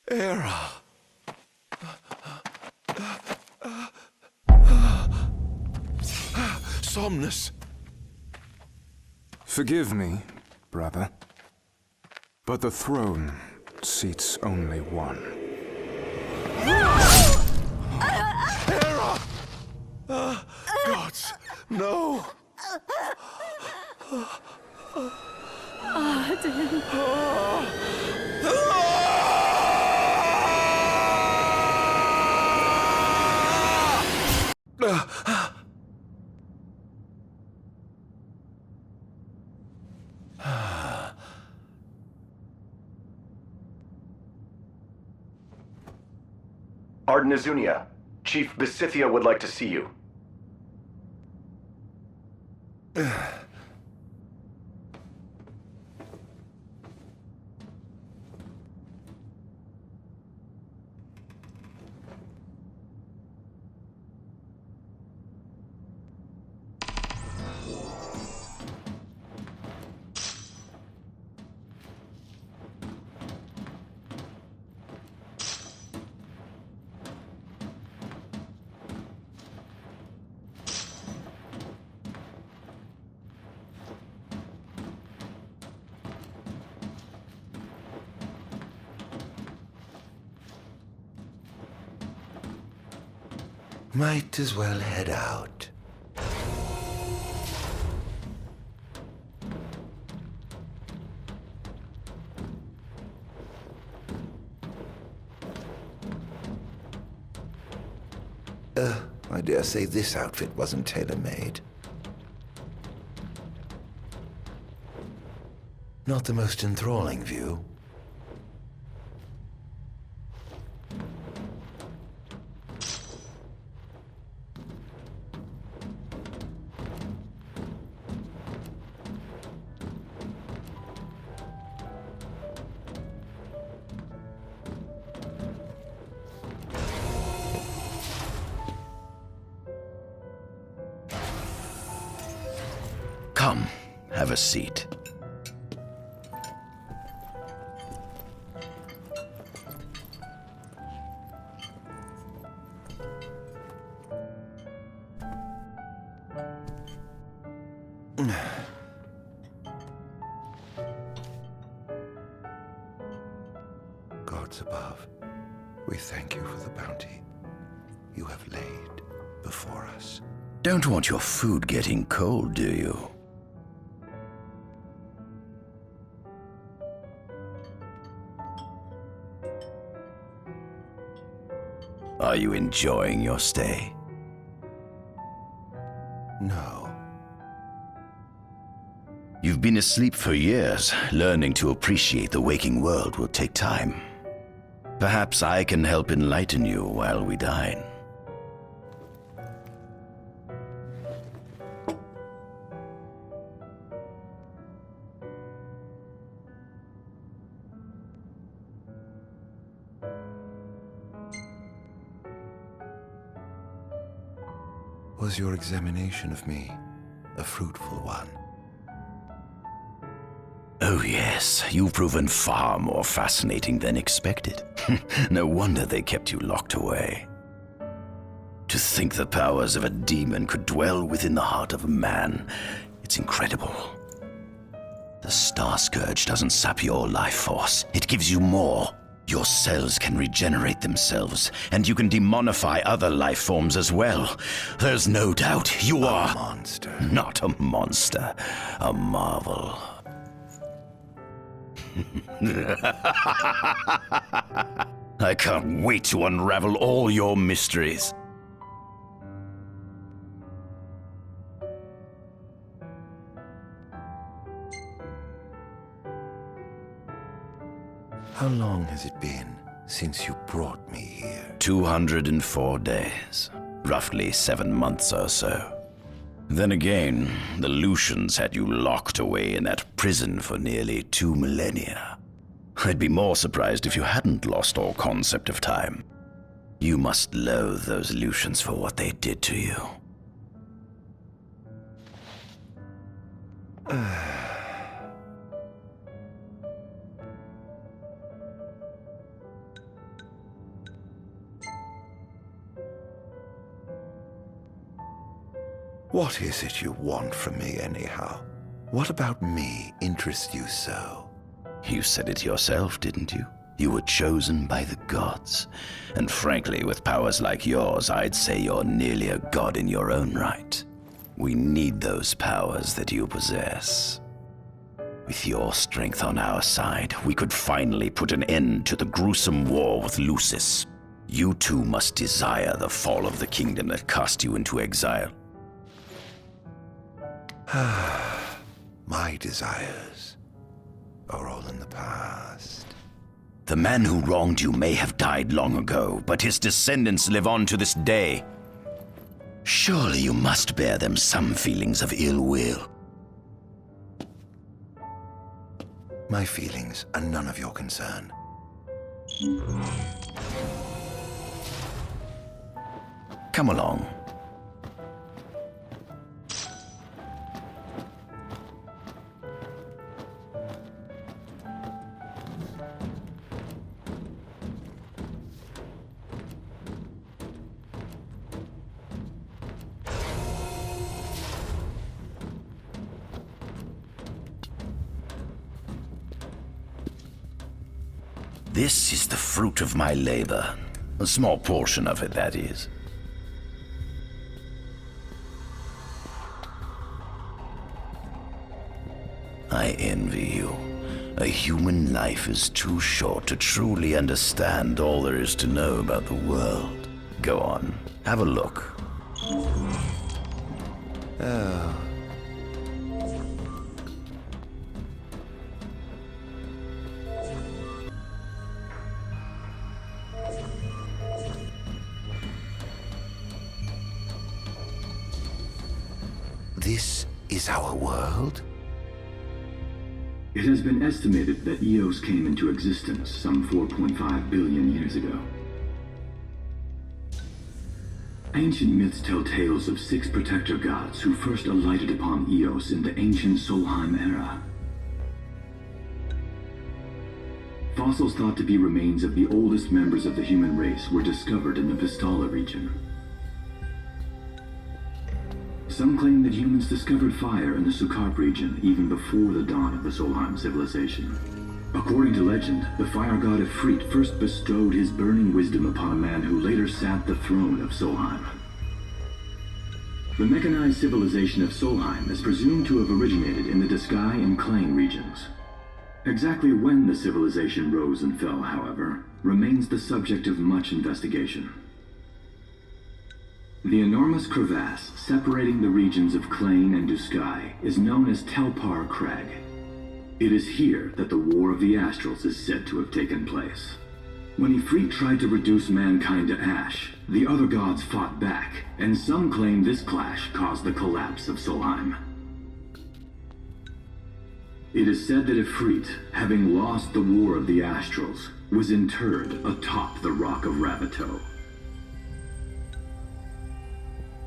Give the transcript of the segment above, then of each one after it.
Era. Somnus. Forgive me, brother, but the throne seats only one. Era! Gods, no! Ardyn. Ardyn, Chief Besithia would like to see you. Might as well head out. I dare say this outfit wasn't tailor-made. Not the most enthralling view. Come, have a seat. Gods above, we thank you for the bounty you have laid before us. Don't want your food getting cold, do you? Are you enjoying your stay? No. You've been asleep for years. Learning to appreciate the waking world will take time. Perhaps I can help enlighten you while we dine. Was your examination of me a fruitful one? Oh yes, you've proven far more fascinating than expected. No wonder they kept you locked away. To think the powers of a demon could dwell within the heart of a man, it's incredible. The Star Scourge doesn't sap your life force, it gives you more. Your cells can regenerate themselves, and you can demonify other life forms as well. There's no doubt you are... A monster. Not a monster, a marvel. I can't wait to unravel all your mysteries. How long has it been since you brought me here? 204 days. Roughly 7 months or so. Then again, the Lucians had you locked away in that prison for nearly 2 millennia. I'd be more surprised if you hadn't lost all concept of time. You must loathe those Lucians for what they did to you. What is it you want from me, anyhow? What about me interests you so? You said it yourself, didn't you? You were chosen by the gods. And frankly, with powers like yours, I'd say you're nearly a god in your own right. We need those powers that you possess. With your strength on our side, we could finally put an end to the gruesome war with Lucis. You too must desire the fall of the kingdom that cast you into exile. My desires are all in the past. The man who wronged you may have died long ago, but his descendants live on to this day. Surely you must bear them some feelings of ill will. My feelings are none of your concern. Come along. This is the fruit of my labor. A small portion of it, that is. I envy you. A human life is too short to truly understand all there is to know about the world. Go on, have a look. Oh. This is our world? It has been estimated that Eos came into existence some 4.5 billion years ago. Ancient myths tell tales of 6 protector gods who first alighted upon Eos in the ancient Solheim era. Fossils thought to be remains of the oldest members of the human race were discovered in the Vestala region. Some claim that humans discovered fire in the Sukarp region even before the dawn of the Solheim civilization. According to legend, the fire god Ifrit first bestowed his burning wisdom upon a man who later sat the throne of Solheim. The mechanized civilization of Solheim is presumed to have originated in the Diskai and Klang regions. Exactly when the civilization rose and fell, however, remains the subject of much investigation. The enormous crevasse separating the regions of Klain and Duskai is known as Telpar Crag. It is here that the War of the Astrals is said to have taken place. When Ifrit tried to reduce mankind to ash, the other gods fought back, and some claim this clash caused the collapse of Solheim. It is said that Ifrit, having lost the War of the Astrals, was interred atop the Rock of Ravito.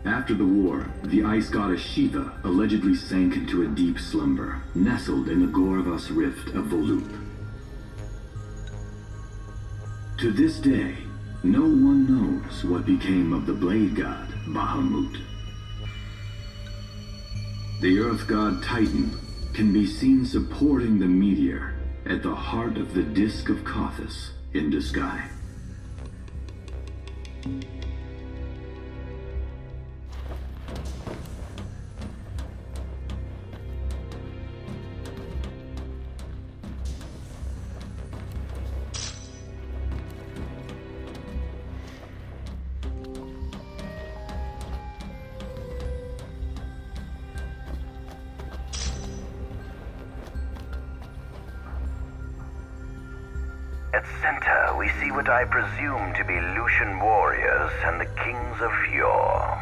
After the war, the ice goddess Shiva allegedly sank into a deep slumber, nestled in the Goravas rift of Volup. To this day, no one knows what became of the blade god Bahamut. The earth god Titan can be seen supporting the meteor at the heart of the disk of Kothis in Duskai. At center, we see what I presume to be Lucian warriors and the kings of yore.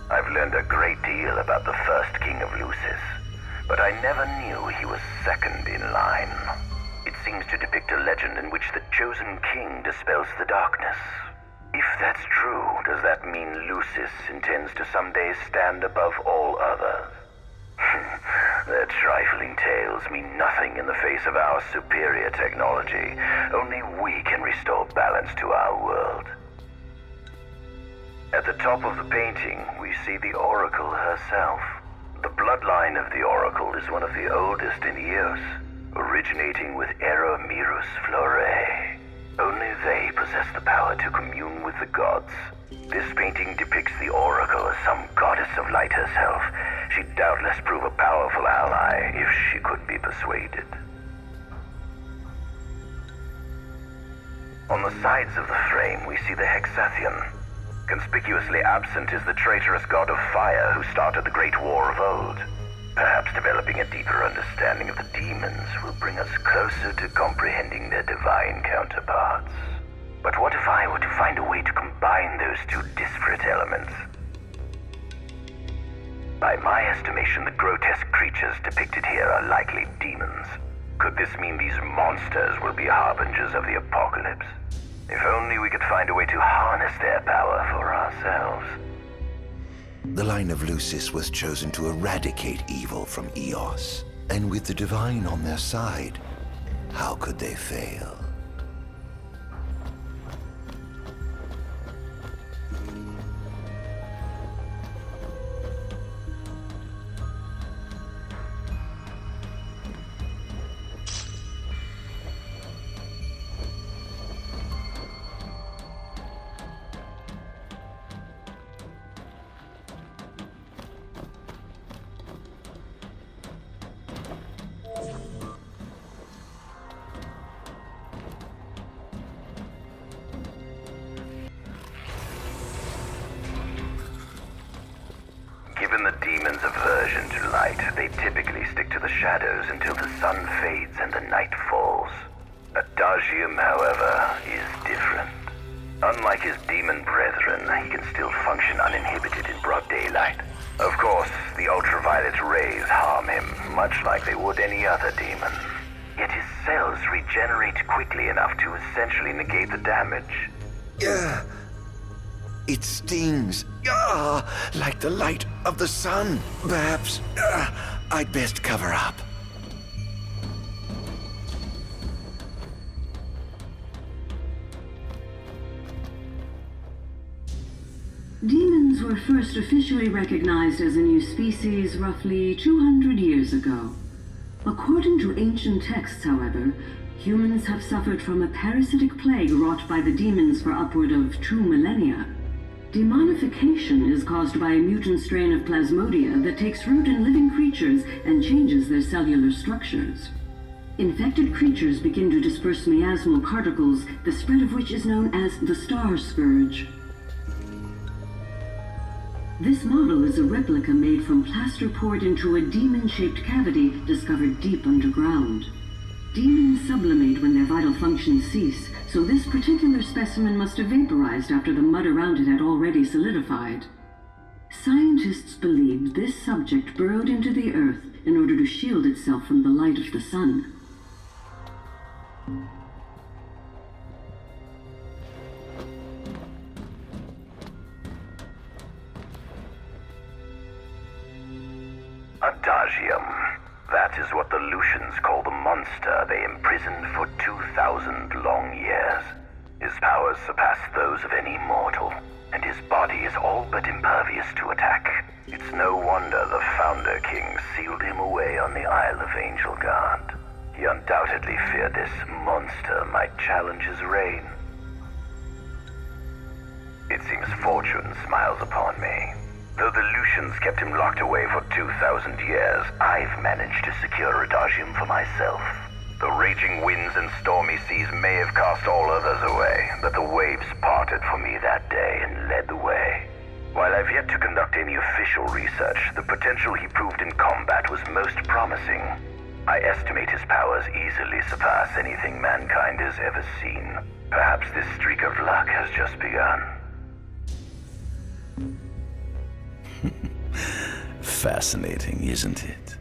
I've learned a great deal about the first king of Lucis, but I never knew he was second in line. It seems to depict a legend in which the chosen king dispels the darkness. If that's true, does that mean Lucis intends to someday stand above all others? Their trifling tales mean nothing in the face of our superior technology. Only we can restore balance to our world. At the top of the painting, we see the Oracle herself. The bloodline of the Oracle is one of the oldest in Eos, originating with Eromirus Flore. Only they possess the power to commune with the gods. This painting depicts the Oracle as some goddess of light herself. She'd doubtless prove a powerful ally if she could be persuaded. On the sides of the frame, we see the Hexathian. Conspicuously absent is the traitorous god of fire who started the Great War of old. Perhaps developing a deeper understanding of the demons will bring us closer to comprehending their divine counterparts. But what if I were to find a way to combine those two disparate elements? By my estimation, the grotesque creatures depicted here are likely demons. Could this mean these monsters will be harbingers of the apocalypse? If only we could find a way to harness their power for ourselves. The line of Lucis was chosen to eradicate evil from Eos. And with the divine on their side, how could they fail? Given the demon's aversion to light, they typically stick to the shadows until the sun fades and the night falls. Adagium, however, is different. Unlike his demon brethren, he can still function uninhibited in broad daylight. Of course, the ultraviolet rays harm him, much like they would any other demon. Yet his cells regenerate quickly enough to essentially negate the damage. It stings. Like the light of the sun. Perhaps I'd best cover up. Demons were first officially recognized as a new species roughly 200 years ago. According to ancient texts, however, humans have suffered from a parasitic plague wrought by the demons for upward of 2 millennia. Demonification is caused by a mutant strain of plasmodia that takes root in living creatures and changes their cellular structures. Infected creatures begin to disperse miasmal particles, the spread of which is known as the Star Scourge. This model is a replica made from plaster poured into a demon-shaped cavity discovered deep underground. Demons sublimate when their vital functions cease, so this particular specimen must have vaporized after the mud around it had already solidified. Scientists believed this subject burrowed into the earth in order to shield itself from the light of the sun. Adagium. That is what the Lucians call the monster they imprisoned for 2,000 long years. His powers surpass those of any mortal, and his body is all but impervious to attack. It's no wonder the Founder King sealed him away on the Isle of Angel Guard. He undoubtedly feared this monster might challenge his reign. It seems fortune smiles upon me. Though the Lucians kept him locked away for 2,000 years, I've managed to secure Adagium for myself. The raging winds and stormy seas may have cast all others away, but the waves parted for me that day and led the way. While I've yet to conduct any official research, the potential he proved in combat was most promising. I estimate his powers easily surpass anything mankind has ever seen. Perhaps this streak of luck has just begun. Fascinating, isn't it?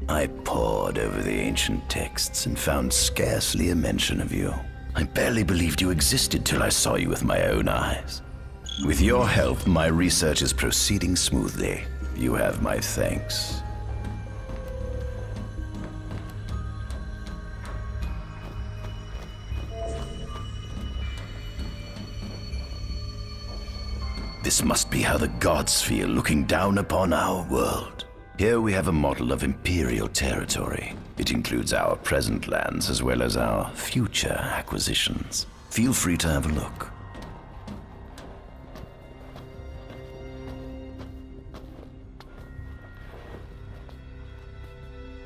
I pored over the ancient texts and found scarcely a mention of you. I barely believed you existed till I saw you with my own eyes. With your help, my research is proceeding smoothly. You have my thanks. This must be how the gods feel looking down upon our world. Here we have a model of imperial territory. It includes our present lands as well as our future acquisitions. Feel free to have a look.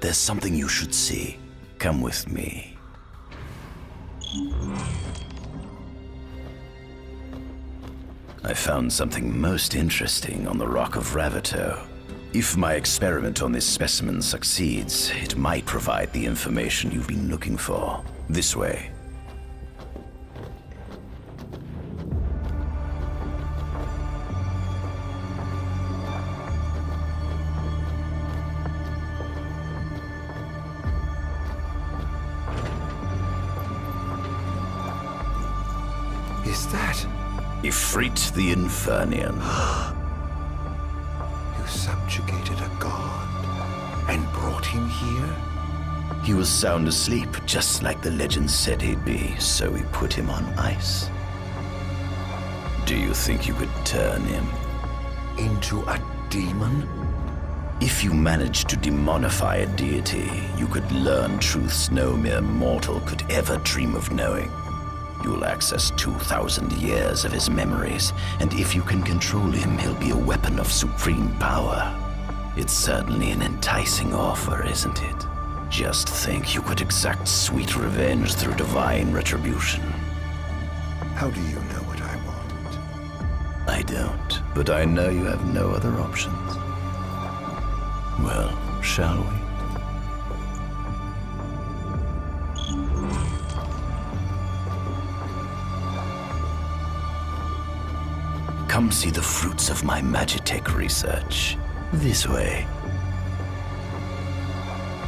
There's something you should see. Come with me. I found something most interesting on the Rock of Ravito. If my experiment on this specimen succeeds, it might provide the information you've been looking for. This way. Is that? Ifrit the Infernian. You subjugated a god and brought him here? He was sound asleep, just like the legend said he'd be, so we put him on ice. Do you think you could turn him Into a demon? If you managed to demonify a deity, you could learn truths no mere mortal could ever dream of knowing. You'll access 2,000 years of his memories, and if you can control him, he'll be a weapon of supreme power. It's certainly an enticing offer, isn't it? Just think you could exact sweet revenge through divine retribution. How do you know what I want? I don't, but I know you have no other options. Well, shall we? Come see the fruits of my Magitech research. This way.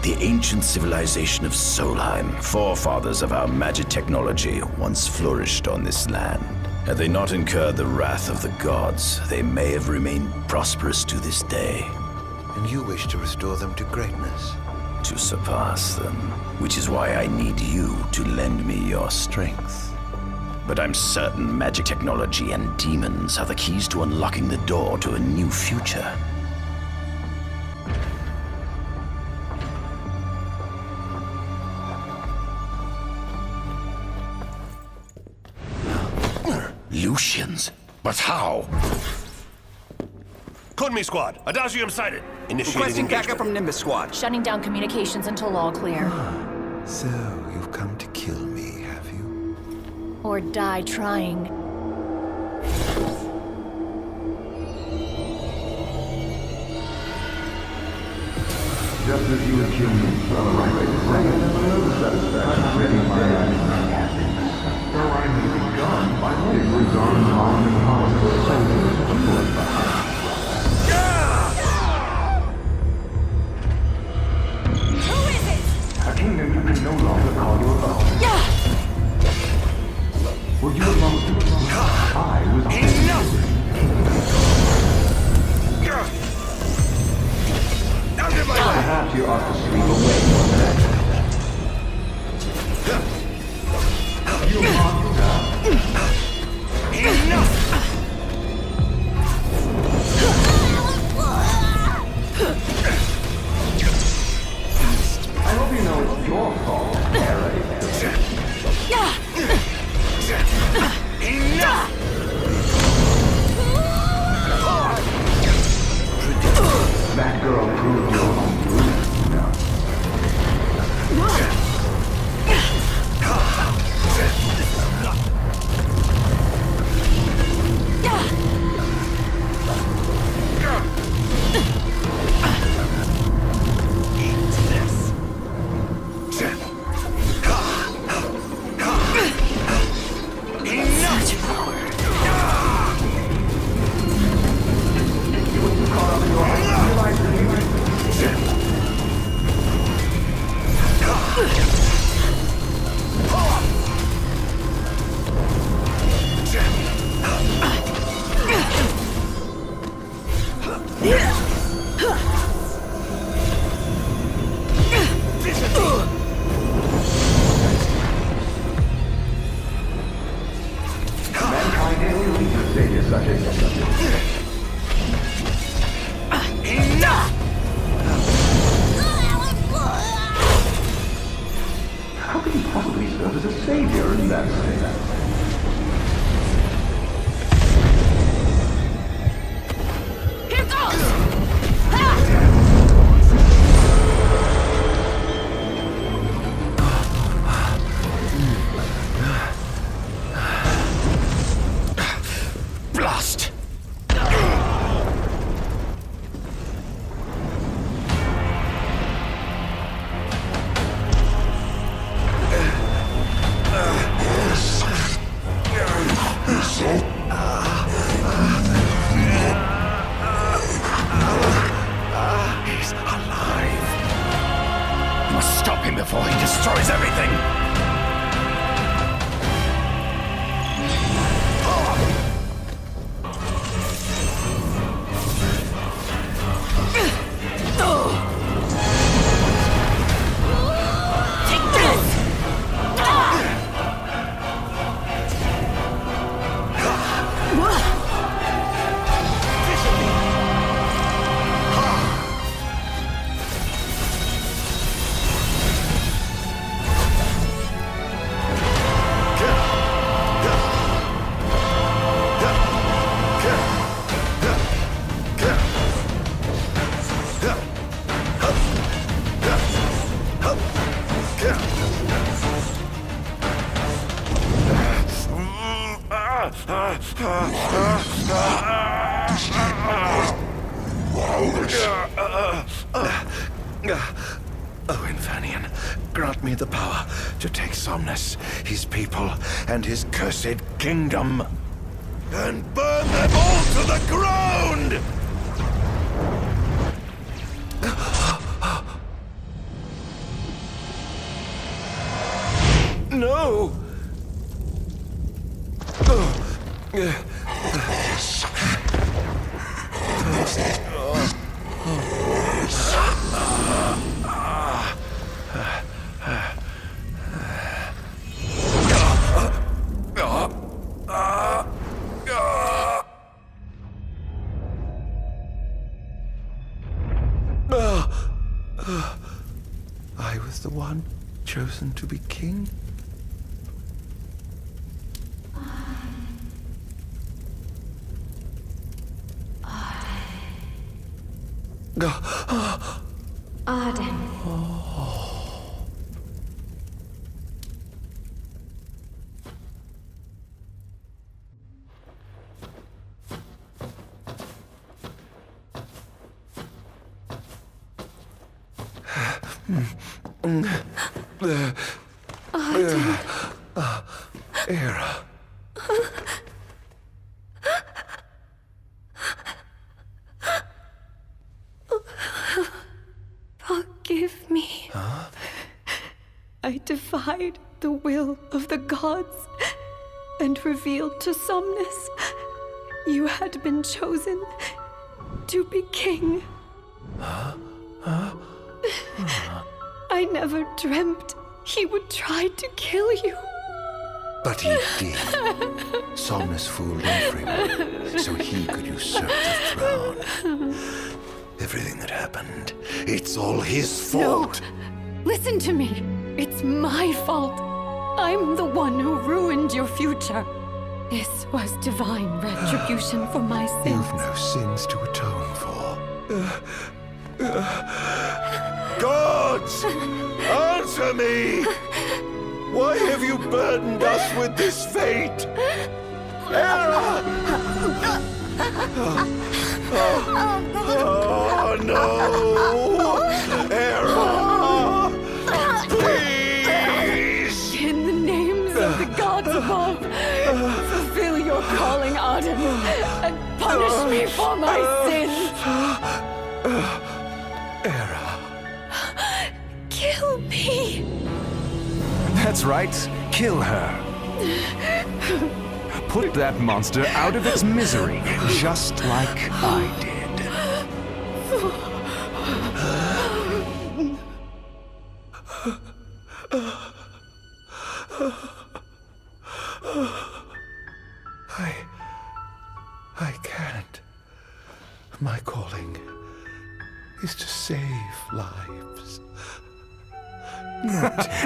The ancient civilization of Solheim, forefathers of our Magitechnology, once flourished on this land. Had they not incurred the wrath of the gods, they may have remained prosperous to this day. And you wish to restore them to greatness? To surpass them, which is why I need you to lend me your strength. But I'm certain magic technology and demons are the keys to unlocking the door to a new future. Lucians? But how? Code me, squad. Adagium sighted. Initiating Requesting backup engagement. from Nimbus Squad. Shutting down communications until all clear. So, you've come to kill me, have you? Or die trying. Just as you would kill me, though I may be gone, my it was on arm and power, soldiers of the bloodline. Who is it? A kingdom you can no longer call your own. Yeah! Were you alone? I was Enough! Perhaps you ought to sleep away from that. You are now. Enough! I hope you know it's your fault, Harry. Enough! That girl proved your own truth. Enough! How can he possibly serve as a savior in that sense? Here goes! Blast! He's alive. Must stop him before he destroys everything! Take this! Oh, Infanion, grant me the power to take Somnus, his people, and his cursed kingdom, and burn them all to the ground! No! I was the one chosen to be king? Ardyn. Era. Forgive me. I defied the will of the gods and revealed to Somnus you had been chosen to be king. I never dreamt he would try to kill you. But he did. Somnus fooled everyone, so he could usurp the throne. Everything that happened, it's all his fault. No! Listen to me. It's my fault. I'm the one who ruined your future. This was divine retribution for my sins. You've no sins to atone for. Gods! Answer me! Why have you burdened us with this fate? Era! Oh no! Era! Please! In the names of the gods above, fulfill your calling, Ardyn, and punish me for my sins! Era. Kill me! That's right. Kill her. Put that monster out of its misery, just like I did. My calling is to save lives.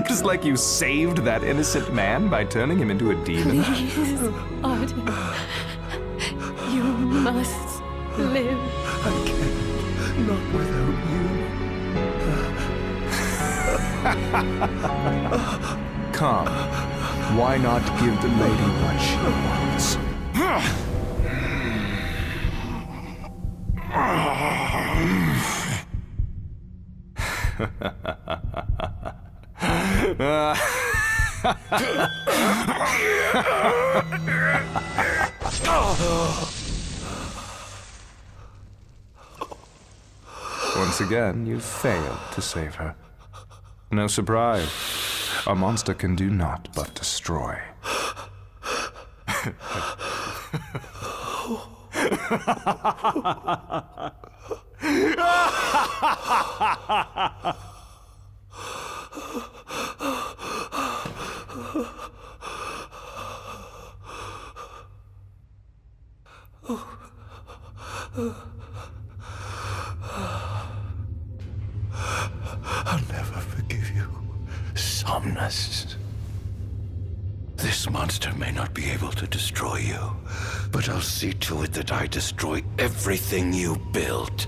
Just like you saved that innocent man by turning him into a demon. Please, Ardyn. You must live. I can't. Not without you. Come. Why not give the lady what she wants? Once again, you failed to save her. No surprise. A monster can do naught but destroy. I'll never forgive you, Somnus. This monster may not be able to destroy you, but I'll see to it that I destroy everything you built.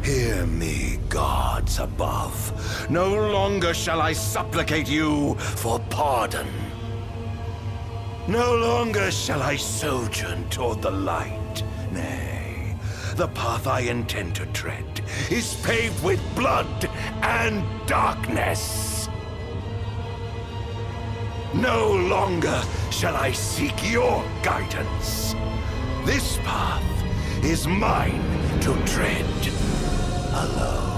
Hear me, gods above. No longer shall I supplicate you for pardon. No longer shall I sojourn toward the light. Nay, the path I intend to tread is paved with blood and darkness. No longer shall I seek your guidance. This path is mine to tread alone.